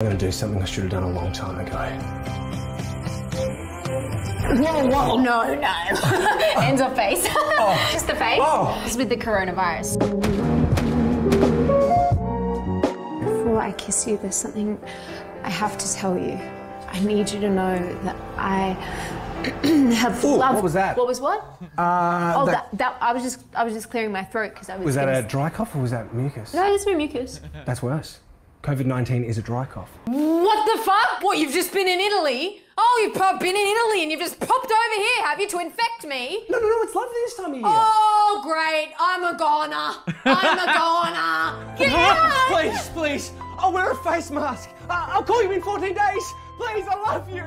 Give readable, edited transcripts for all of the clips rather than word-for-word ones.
I'm going to do something I should have done a long time ago. Whoa, no. Ends of face. Oh. Just the face. Oh. It's with the coronavirus. Before I kiss you, there's something I have to tell you. I need you to know that I have loved... What was that? What was what? I was just clearing my throat because I was... Was that a dry cough or was that mucus? No, it's no mucus. That's worse. COVID-19 is a dry cough. What the fuck? What, you've just been in Italy? Oh, you've been in Italy and you've just popped over here, have you, to infect me? No, it's lovely this time of year. Oh, great. I'm a goner. Get out! Please. I'll wear a face mask. I'll call you in 14 days. Please, I love you.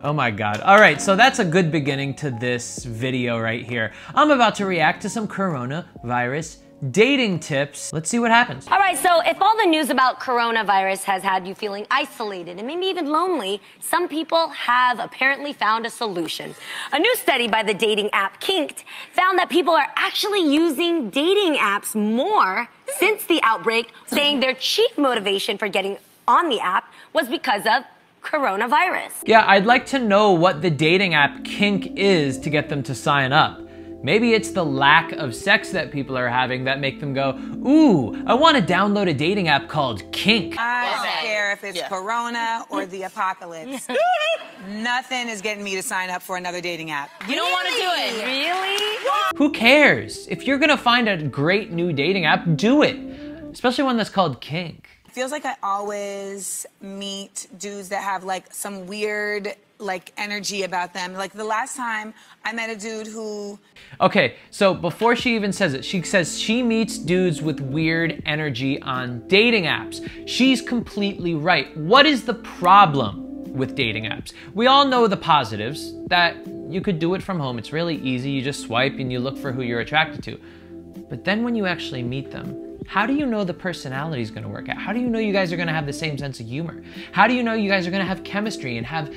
Oh my God. All right, so that's a good beginning to this video right here. I'm about to react to some coronavirus dating tips. Let's see what happens. All right, so if all the news about coronavirus has had you feeling isolated and maybe even lonely, some people have apparently found a solution. A new study by the dating app Kinked found that people are actually using dating apps more since the outbreak, saying their chief motivation for getting on the app was because of coronavirus. Yeah, I'd like to know what the dating app Kink is to get them to sign up. Maybe it's the lack of sex that people are having that make them go, ooh, I want to download a dating app called Kink. I don't care if it's Corona or the apocalypse. Nothing is getting me to sign up for another dating app. You don't want to do it. Really? Who cares? If you're gonna find a great new dating app, do it. Especially one that's called Kink. Feels like I always meet dudes that have like some weird energy about them. Like the last time I met a dude who... Okay, so before she even says it, she says she meets dudes with weird energy on dating apps. She's completely right. What is the problem with dating apps? We all know the positives, that you could do it from home. It's really easy. You just swipe and you look for who you're attracted to. But then when you actually meet them, how do you know the personality is going to work out? How do you know you guys are going to have the same sense of humor? How do you know you guys are going to have chemistry and have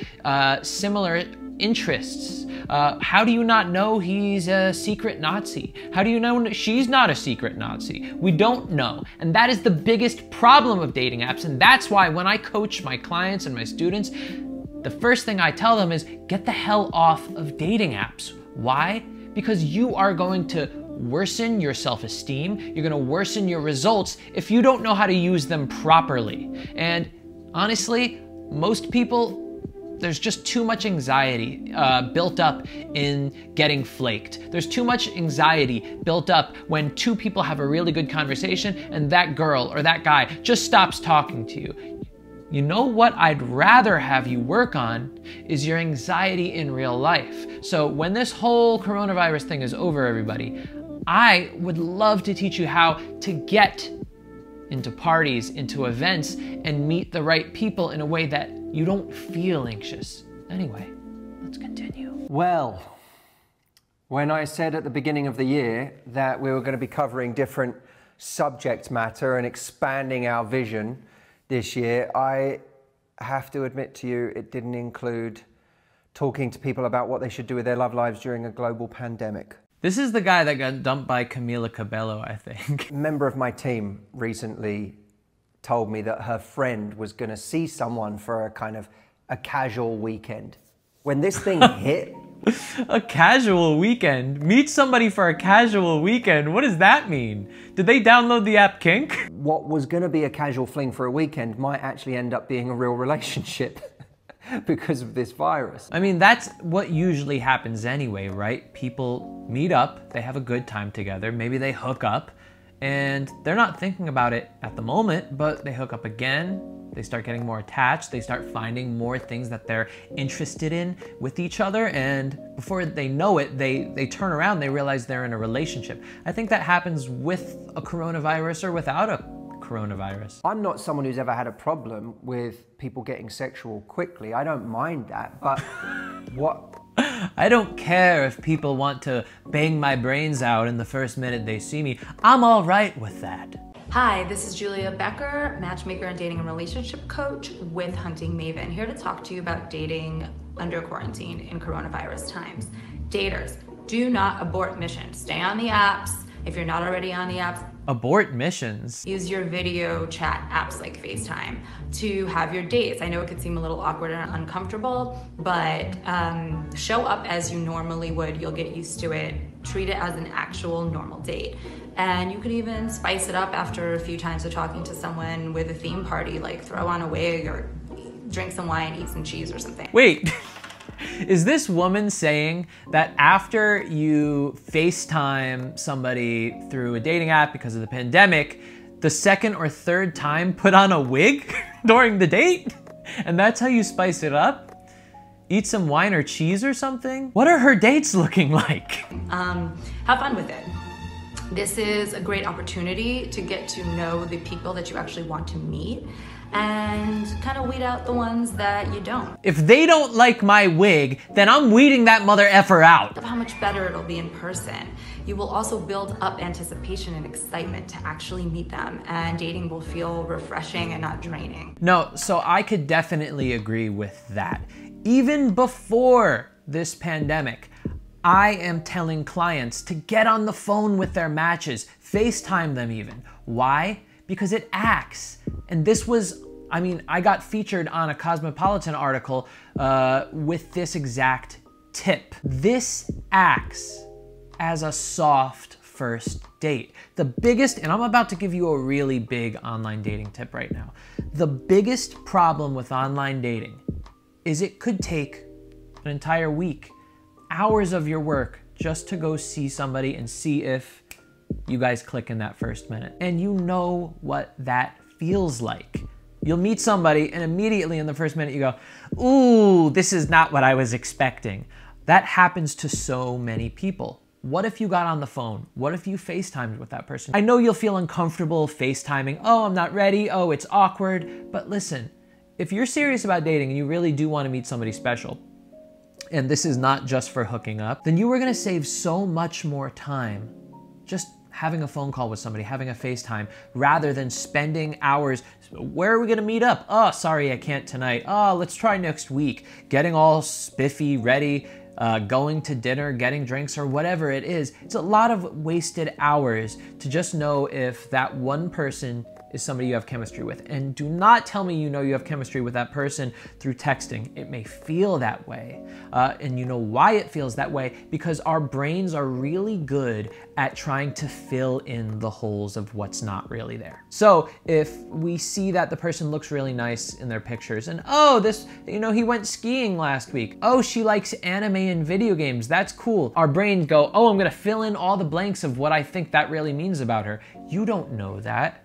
similar interests? How do you not know he's a secret Nazi? How do you know she's not a secret Nazi? We don't know. And that is the biggest problem of dating apps. And that's why when I coach my clients and my students, the first thing I tell them is get the hell off of dating apps. Why? Because you are going to worsen your self-esteem, you're gonna worsen your results if you don't know how to use them properly. And honestly, most people, there's just too much anxiety built up in getting flaked. There's too much anxiety built up when two people have a really good conversation and that girl or that guy just stops talking to you. You know what I'd rather have you work on is your anxiety in real life. So when this whole coronavirus thing is over, everybody, I would love to teach you how to get into parties, into events, and meet the right people in a way that you don't feel anxious. Anyway, let's continue. Well, when I said at the beginning of the year that we were going to be covering different subject matter and expanding our vision this year, I have to admit to you it didn't include talking to people about what they should do with their love lives during a global pandemic. This is the guy that got dumped by Camila Cabello, I think. A member of my team recently told me that her friend was going to see someone for a casual weekend. When this thing hit... A casual weekend? Meet somebody for a casual weekend? What does that mean? Did they download the app Kink? What was going to be a casual fling for a weekend might actually end up being a real relationship. Because of this virus. I mean, that's what usually happens anyway, right? People meet up, they have a good time together, maybe they hook up, and they're not thinking about it at the moment, but they hook up again, they start getting more attached, they start finding more things that they're interested in with each other, and before they know it, they turn around, they realize they're in a relationship. I think that happens with a coronavirus or without a coronavirus. I'm not someone who's ever had a problem with people getting sexual quickly. I don't mind that, but what? I don't care if people want to bang my brains out in the first minute they see me. I'm all right with that. Hi, this is Julia Becker, matchmaker and dating and relationship coach with Hunting Maven, here to talk to you about dating under quarantine in coronavirus times. Daters, do not abort mission. Stay on the apps. If you're not already on the apps, Abort missions. Use your video chat apps like FaceTime to have your dates. I know it could seem a little awkward and uncomfortable, but show up as you normally would. You'll get used to it. Treat it as an actual normal date. And you could even spice it up after a few times of talking to someone with a theme party, like throw on a wig or drink some wine, eat some cheese or something. Wait. Is this woman saying that after you FaceTime somebody through a dating app because of the pandemic, the second or third time put on a wig during the date? And that's how you spice it up? Eat some wine or cheese or something? What are her dates looking like? Have fun with it. This is a great opportunity to get to know the people that you actually want to meet and kind of weed out the ones that you don't. If they don't like my wig, then I'm weeding that mother effer out. How much better it'll be in person. You will also build up anticipation and excitement to actually meet them, and dating will feel refreshing and not draining. No, so I could definitely agree with that. Even before this pandemic, I am telling clients to get on the phone with their matches, FaceTime them even. Why? Because it acts. And this was, I mean, I got featured on a Cosmopolitan article with this exact tip. This acts as a soft first date. The biggest, and I'm about to give you a really big online dating tip right now. The biggest problem with online dating is it could take an entire week, hours of your work just to go see somebody and see if you guys click in that first minute. And you know what that feels like. You'll meet somebody and immediately in the first minute you go, ooh, this is not what I was expecting. That happens to so many people. What if you got on the phone? What if you FaceTimed with that person? I know you'll feel uncomfortable FaceTiming. Oh, I'm not ready. Oh, it's awkward. But listen, if you're serious about dating and you really do want to meet somebody special, and this is not just for hooking up, then you are gonna save so much more time just having a phone call with somebody, having a FaceTime, rather than spending hours, where are we gonna meet up? Oh, sorry, I can't tonight. Oh, let's try next week. Getting all spiffy, ready, going to dinner, getting drinks, or whatever it is. It's a lot of wasted hours to just know if that one person is somebody you have chemistry with. And do not tell me you know you have chemistry with that person through texting. It may feel that way. And you know why it feels that way? Because our brains are really good at trying to fill in the holes of what's not really there. So if we see that the person looks really nice in their pictures and, oh, this, you know, he went skiing last week. Oh, she likes anime and video games. That's cool. Our brains go, oh, I'm gonna fill in all the blanks of what I think that really means about her. You don't know that.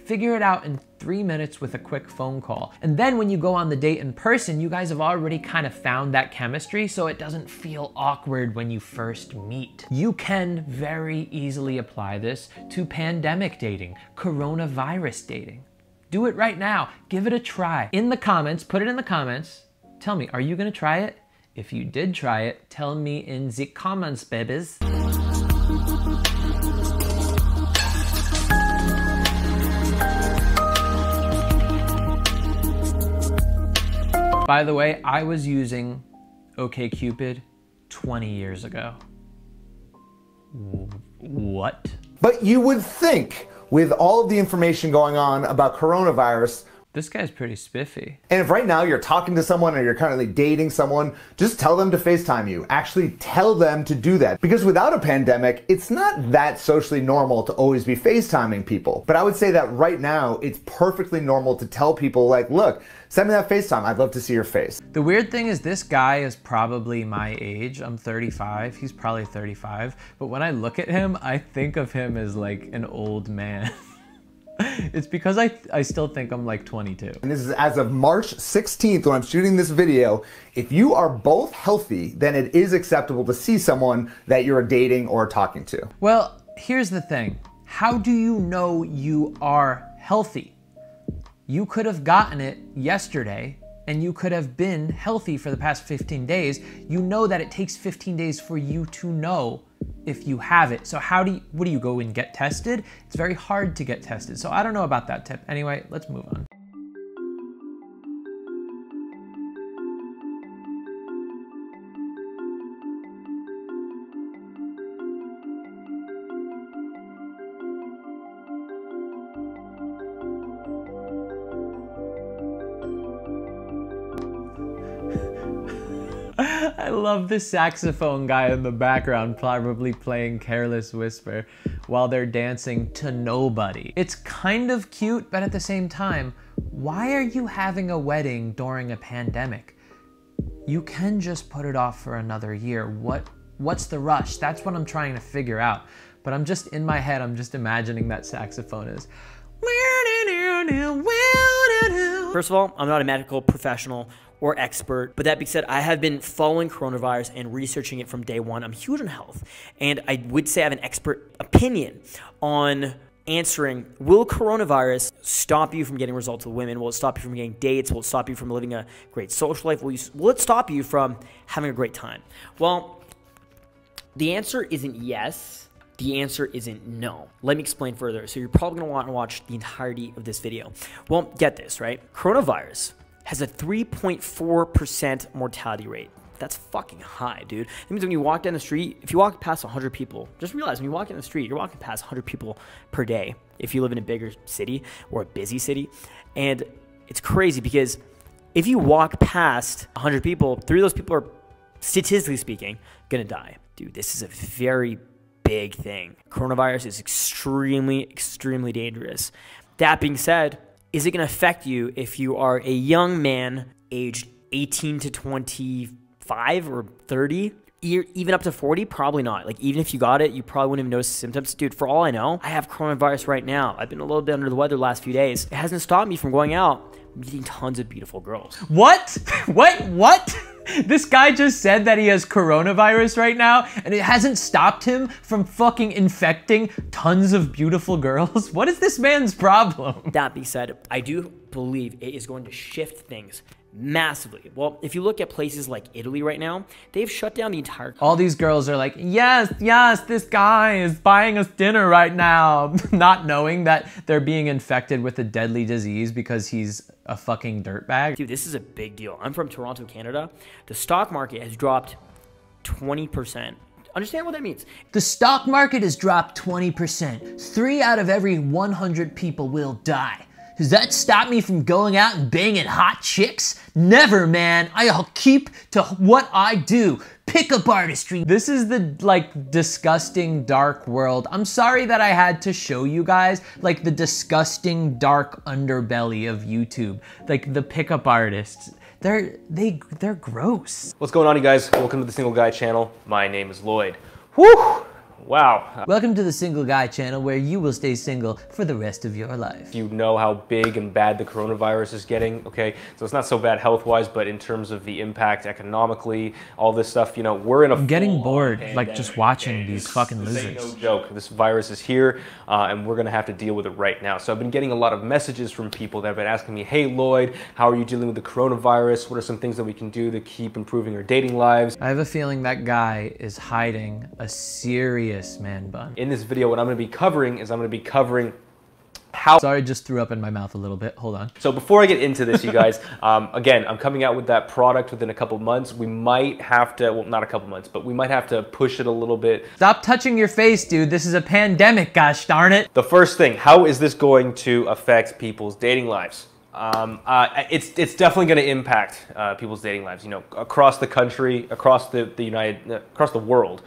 Figure it out in 3 minutes with a quick phone call. And then when you go on the date in person, you guys have already kind of found that chemistry, so it doesn't feel awkward when you first meet. You can very easily apply this to pandemic dating, coronavirus dating. Do it right now. Give it a try. In the comments, put it in the comments. Tell me, are you gonna try it? If you did try it, tell me in the comments, babies. By the way, I was using OkCupid 20 years ago. What? But you would think, with all of the information going on about coronavirus, this guy's pretty spiffy. And if right now you're talking to someone or you're currently dating someone, just tell them to FaceTime you. Actually tell them to do that. Because without a pandemic, it's not that socially normal to always be FaceTiming people. But I would say that right now, it's perfectly normal to tell people like, look, send me that FaceTime. I'd love to see your face. The weird thing is this guy is probably my age. I'm 35. He's probably 35. But when I look at him, I think of him as like an old man. It's because I still think I'm like 22. And this is as of March 16th when I'm shooting this video. If you are both healthy, then it is acceptable to see someone that you're dating or talking to. Well, here's the thing. How do you know you are healthy? You could have gotten it yesterday and you could have been healthy for the past 15 days. You know that it takes 15 days for you to know if you have it. So what do you go and get tested? It's very hard to get tested. So I don't know about that tip. Anyway, let's move on. love the saxophone guy in the background probably playing Careless Whisper while they're dancing to nobody. It's kind of cute, but at the same time, why are you having a wedding during a pandemic? You can just put it off for another year. What's the rush? That's what I'm trying to figure out. But I'm just, in my head, I'm just imagining that saxophonist. First of all, I'm not a medical professional or expert, but that being said, I have been following coronavirus and researching it from day one. I'm huge on health, and I would say I have an expert opinion on answering, will coronavirus stop you from getting results with women? Will it stop you from getting dates? Will it stop you from living a great social life? Will it stop you from having a great time? Well, the answer isn't yes. The answer isn't no. Let me explain further. So you're probably going to want to watch the entirety of this video. Well, get this, right? Coronavirus has a 3.4% mortality rate. That's fucking high, dude. That means when you walk down the street, if you walk past 100 people, just realize when you walk down the street, you're walking past 100 people per day if you live in a bigger city or a busy city. And it's crazy because if you walk past 100 people, 3 of those people are, statistically speaking, gonna die. Dude, this is a very big thing. Coronavirus is extremely, extremely dangerous. That being said, is it gonna affect you if you are a young man aged 18 to 25 or 30? Even up to 40? Probably not. Like, even if you got it, you probably wouldn't even notice the symptoms. Dude, for all I know, I have coronavirus right now. I've been a little bit under the weather the last few days. It hasn't stopped me from going out, meeting tons of beautiful girls. What? What? This guy just said that he has coronavirus right now, and it hasn't stopped him from fucking infecting tons of beautiful girls? What is this man's problem? That being said, I do believe it is going to shift things massively. Well, if you look at places like Italy right now, they've shut down the entire country. All these girls are like, yes, this guy is buying us dinner right now, not knowing that they're being infected with a deadly disease because he's a fucking dirtbag. Dude, this is a big deal. I'm from Toronto, Canada. The stock market has dropped 20%. Understand what that means? The stock market has dropped 20%. 3 out of every 100 people will die. Does that stop me from going out and banging hot chicks? Never, man. I'll keep to what I do. Pickup artistry. This is the, like, disgusting dark world. I'm sorry that I had to show you guys, like, the disgusting dark underbelly of YouTube. Like, the pickup artists. They're gross. What's going on, you guys? Welcome to the Single Guy channel. My name is Lloyd. Whew! Wow. Welcome to the Single Guy channel, where you will stay single for the rest of your life. You know how big and bad the coronavirus is getting, okay? So it's not so bad health-wise, but in terms of the impact economically, all this stuff, you know, we're in a I'm getting bored, like, just watching these fucking losers. This ain't no joke. This virus is here, and we're gonna have to deal with it right now. So I've been getting a lot of messages from people that have been asking me, hey Lloyd, how are you dealing with the coronavirus? What are some things that we can do to keep improving our dating lives? I have a feeling that guy is hiding a serious man bun. In this video, what I'm gonna be covering is how... Sorry, just threw up in my mouth a little bit. Hold on. So before I get into this, you guys, again, I'm coming out with that product within a couple months. We might have to, well, not a couple months, but we might have to push it a little bit. Stop touching your face, dude. This is a pandemic, gosh darn it. The first thing, how is this going to affect people's dating lives? It's definitely going to impact people's dating lives. You know, across the country, across the world.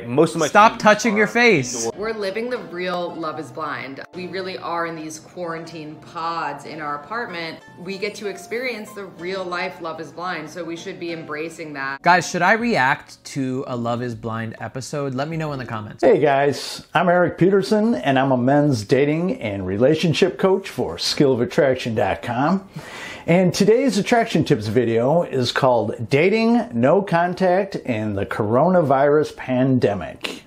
Most of my Stop touching your face. We're living the real Love is Blind. We really are in these quarantine pods in our apartment. We get to experience the real life Love is Blind, so we should be embracing that. Guys, should I react to a Love is Blind episode? Let me know in the comments. Hey guys, I'm Eric Peterson, and I'm a men's dating and relationship coach for skillofattraction.com. And today's attraction tips video is called Dating, No Contact, in the Coronavirus Pandemic.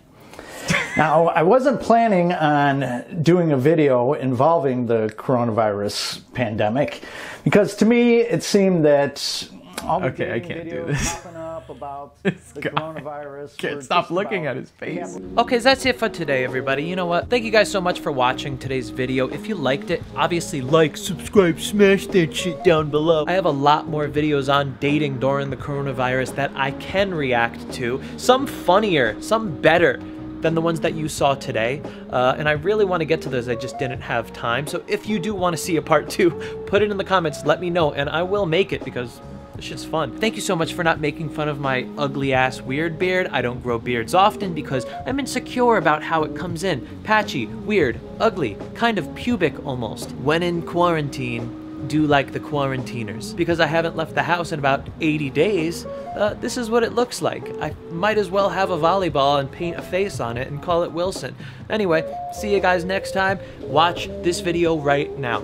Now, I wasn't planning on doing a video involving the coronavirus pandemic because to me it seemed that all the videos popping up about the coronavirus. Can't stop looking at his face. Okay, so that's it for today, everybody. You know what? Thank you guys so much for watching today's video. If you liked it, obviously like, subscribe, smash that shit down below. I have a lot more videos on dating during the coronavirus that I can react to. Some funnier, some better than the ones that you saw today. And I really want to get to those, I just didn't have time. So if you do want to see a part 2, put it in the comments, let me know, and I will make it because This shit's fun. Thank you so much for not making fun of my ugly ass weird beard. I don't grow beards often because I'm insecure about how it comes in. Patchy, weird, ugly, kind of pubic almost. When in quarantine, do like the quarantiners. Because I haven't left the house in about 80 days, this is what it looks like. I might as well have a volleyball and paint a face on it and call it Wilson. Anyway, see you guys next time. Watch this video right now.